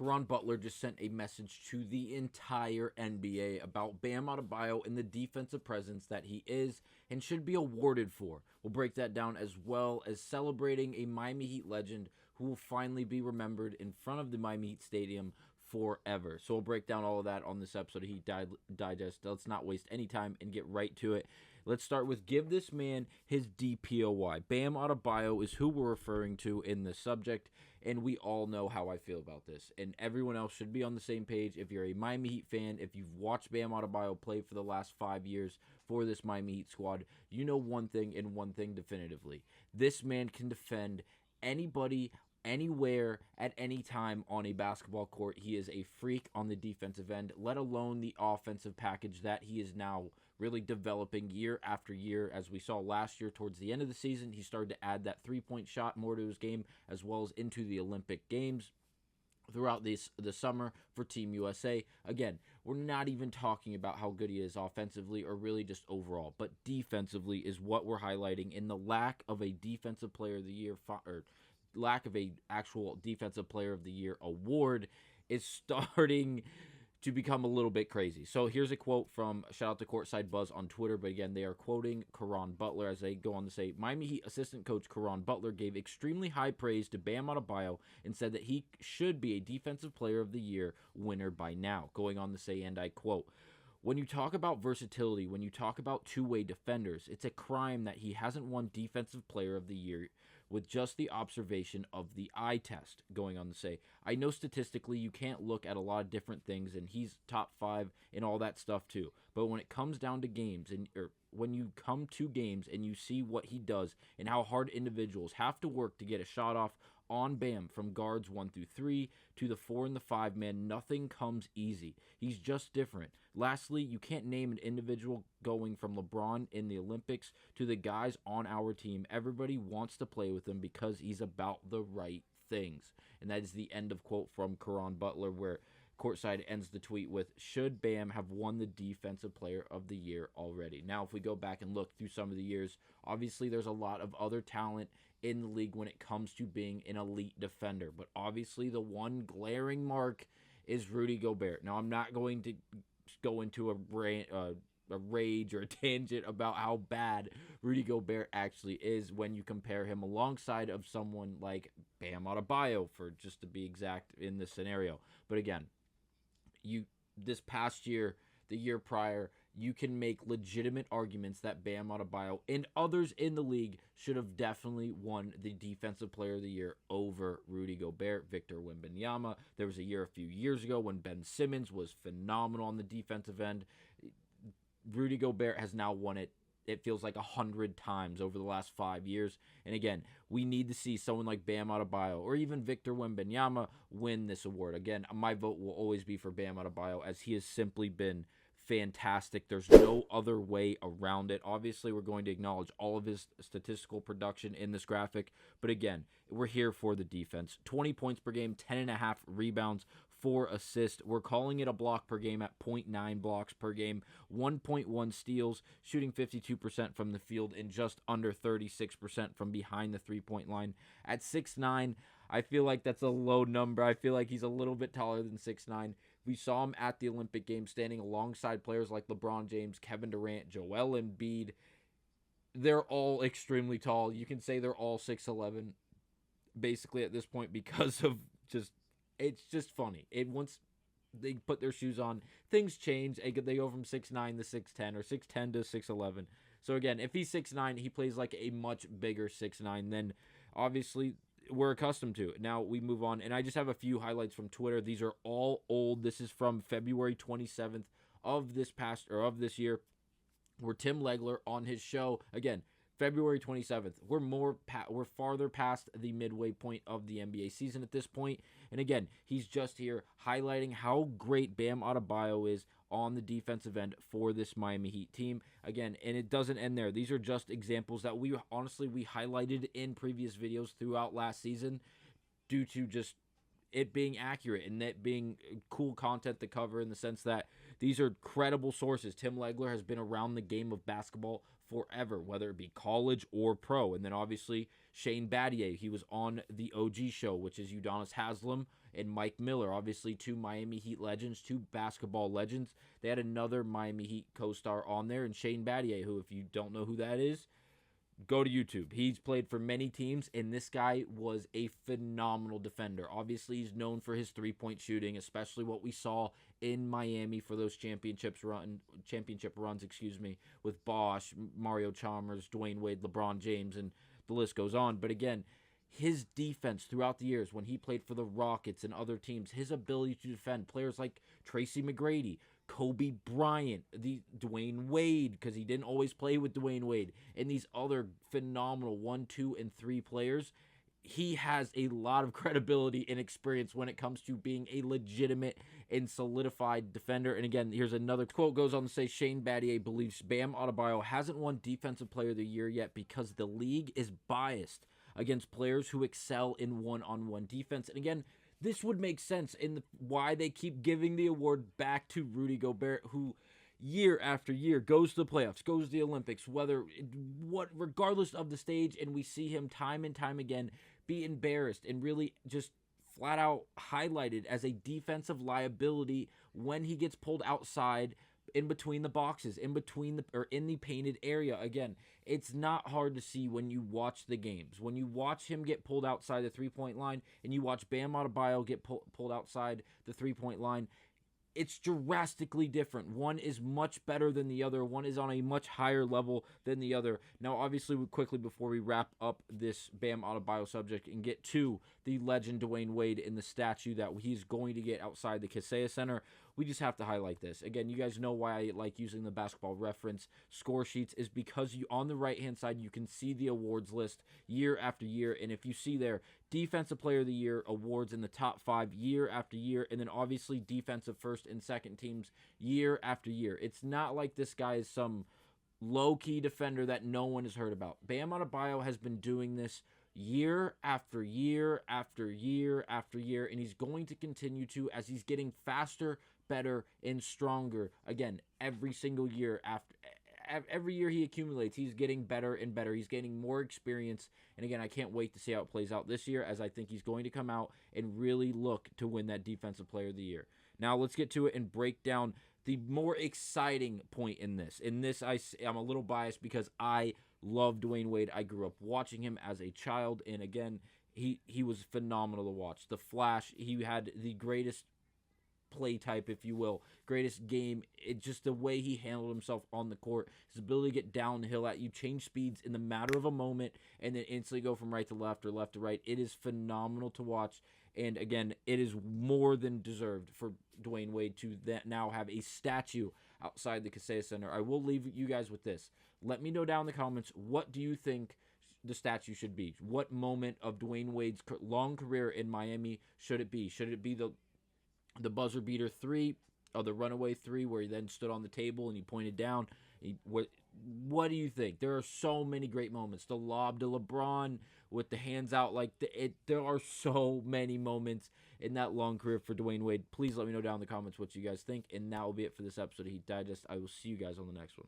Caron Butler just sent a message to the entire NBA about Bam Adebayo and the defensive presence that he is and should be awarded for. We'll break that down, as well as celebrating a Miami Heat legend who will finally be remembered in front of the Miami Heat Stadium forever. So we'll break down all of that on this episode of Heat Digest. Let's not waste any time and get right to it. Let's start with give this man his DPOY. Bam Adebayo is who we're referring to in this subject, and we all know how I feel about this. And everyone else should be on the same page. If you're a Miami Heat fan, if you've watched Bam Adebayo play for the last 5 years for this Miami Heat squad, you know one thing and one thing definitively. This man can defend anybody, anywhere, at any time on a basketball court. He is a freak on the defensive end, let alone the offensive package that he is now really developing year after year. As we saw last year towards the end of the season, he started to add that three-point shot more to his game, as well as into the Olympic Games throughout the summer for Team USA. Again, we're not even talking about how good he is offensively or really just overall, but defensively is what we're highlighting. In the lack of a defensive player of the year, or lack of a actual defensive player of the year award, is starting to become a little bit crazy. So here's a quote from, shout out to Courtside Buzz on Twitter, but again, they are quoting Caron Butler as they go on to say, Miami Heat assistant coach Caron Butler gave extremely high praise to Bam Adebayo and said that he should be a defensive player of the year winner by now. Going on to say, and I quote, when you talk about versatility, when you talk about two-way defenders, it's a crime that he hasn't won defensive player of the year with just the observation of the eye test. Going on to say, I know statistically you can't look at a lot of different things, and he's top 5 and all that stuff too. But when it comes down to games, or when you come to games and you see what he does and how hard individuals have to work to get a shot off on Bam from guards 1 through 3 to the 4 and the 5 man, nothing comes easy. He's just different. Lastly, you can't name an individual going from LeBron in the Olympics to the guys on our team. Everybody wants to play with him because he's about the right things. And that is the end of quote from Caron Butler, where Courtside ends the tweet with, should Bam have won the defensive player of the year already? Now, if we go back and look through some of the years, obviously there's a lot of other talent in the league when it comes to being an elite defender. But obviously the one glaring mark is Rudy Gobert. Now, I'm not going to go into a rage or a tangent about how bad Rudy Gobert actually is when you compare him alongside of someone like Bam Adebayo, for just to be exact in this scenario. But again, this past year, the year prior, you can make legitimate arguments that Bam Adebayo and others in the league should have definitely won the Defensive Player of the Year over Rudy Gobert, Victor Wembanyama. There was a few years ago when Ben Simmons was phenomenal on the defensive end. Rudy Gobert has now won it. It feels like 100 times over the last 5 years. And again, we need to see someone like Bam Adebayo or even Victor Wembanyama win this award. Again, my vote will always be for Bam Adebayo, as he has simply been fantastic. There's no other way around it. Obviously, we're going to acknowledge all of his statistical production in this graphic, but again, we're here for the defense. 20 points per game, 10.5 rebounds, 4 assists. We're calling it a block per game at 0.9 blocks per game, 1.1 steals, shooting 52% from the field and just under 36% from behind the three-point line. At 6'9", I feel like that's a low number. I feel like he's a little bit taller than 6'9". We saw him at the Olympic Games standing alongside players like LeBron James, Kevin Durant, Joel Embiid. They're all extremely tall. You can say they're all 6'11", basically at this point, because of it's just funny. Once they put their shoes on, things change. They go from 6'9" to 6'10", or 6'10" to 6'11". So again, if he's 6'9", he plays like a much bigger 6'9" than obviously we're accustomed to. Now we move on, and I just have a few highlights from Twitter. These are all old. This is from February 27th of this year, where Tim Legler on his show, again, February 27th. We're farther past the midway point of the NBA season at this point. And again, he's just here highlighting how great Bam Adebayo is on the defensive end for this Miami Heat team. Again, and it doesn't end there. These are just examples that we highlighted in previous videos throughout last season due to just it being accurate and it being cool content to cover, in the sense that these are credible sources. Tim Legler has been around the game of basketball forever, whether it be college or pro. And then obviously Shane Battier, he was on the OG show, which is Udonis Haslem and Mike Miller, obviously two Miami Heat legends, two basketball legends. They had another Miami Heat co-star on there, and Shane Battier, who, if you don't know who that is, go to YouTube. He's played for many teams, and this guy was a phenomenal defender. Obviously, he's known for his three-point shooting, especially what we saw in Miami for those championship runs, with Bosh, Mario Chalmers, Dwayne Wade, LeBron James, and the list goes on. But again, his defense throughout the years when he played for the Rockets and other teams, his ability to defend players like Tracy McGrady, Kobe Bryant, the Dwayne Wade, because he didn't always play with Dwayne Wade, and these other phenomenal 1, 2, and 3 players, he has a lot of credibility and experience when it comes to being a legitimate and solidified defender. And again, here's another quote goes on to say, Shane Battier believes Bam Adebayo hasn't won Defensive Player of the Year yet because the league is biased against players who excel in one-on-one defense. And again, this would make sense in why they keep giving the award back to Rudy Gobert, who year after year goes to the playoffs, goes to the Olympics, regardless of the stage, and we see him time and time again be embarrassed and really just flat out highlighted as a defensive liability when he gets pulled outside in between the boxes, in the painted area. Again, it's not hard to see when you watch the games. When you watch him get pulled outside the three-point line and you watch Bam Adebayo get pulled outside the three-point line, it's drastically different. One is much better than the other. One is on a much higher level than the other. Now, obviously, quickly before we wrap up this Bam Adebayo subject and get to the legend Dwayne Wade in the statue that he's going to get outside the Kaseya Center, we just have to highlight this. Again, you guys know why I like using the Basketball Reference score sheets is because on the right-hand side, you can see the awards list year after year. And if you see there, Defensive Player of the Year awards in the top 5 year after year, and then obviously defensive first and second teams year after year. It's not like this guy is some low-key defender that no one has heard about. Bam Adebayo has been doing this year after year after year after year, and he's going to continue to as he's getting faster, better, and stronger. Again, every single year every year he accumulates, he's getting better and better. He's gaining more experience. And again, I can't wait to see how it plays out this year, as I think he's going to come out and really look to win that Defensive Player of the Year. Now let's get to it and break down the more exciting point in this. In this, I'm a little biased because I love Dwayne Wade. I grew up watching him as a child, and again, he was phenomenal to watch. The Flash, he had the greatest play type, if you will, greatest game. It's just the way he handled himself on the court, his ability to get downhill at you, change speeds in the matter of a moment, and then instantly go from right to left or left to right. It is phenomenal to watch. And again, it is more than deserved for Dwayne Wade to now have a statue outside the Kaseya Center. I will leave you guys with this. Let me know down in the comments, what do you think the statue should be? What moment of Dwayne Wade's long career in Miami should it be? Should it be the buzzer beater 3 or the runaway 3 where he then stood on the table and he pointed down? What do you think? There are so many great moments. The lob to LeBron with the hands out, there are so many moments in that long career for Dwayne Wade. Please let me know down in the comments what you guys think. And that will be it for this episode of Heat Digest. I will see you guys on the next one.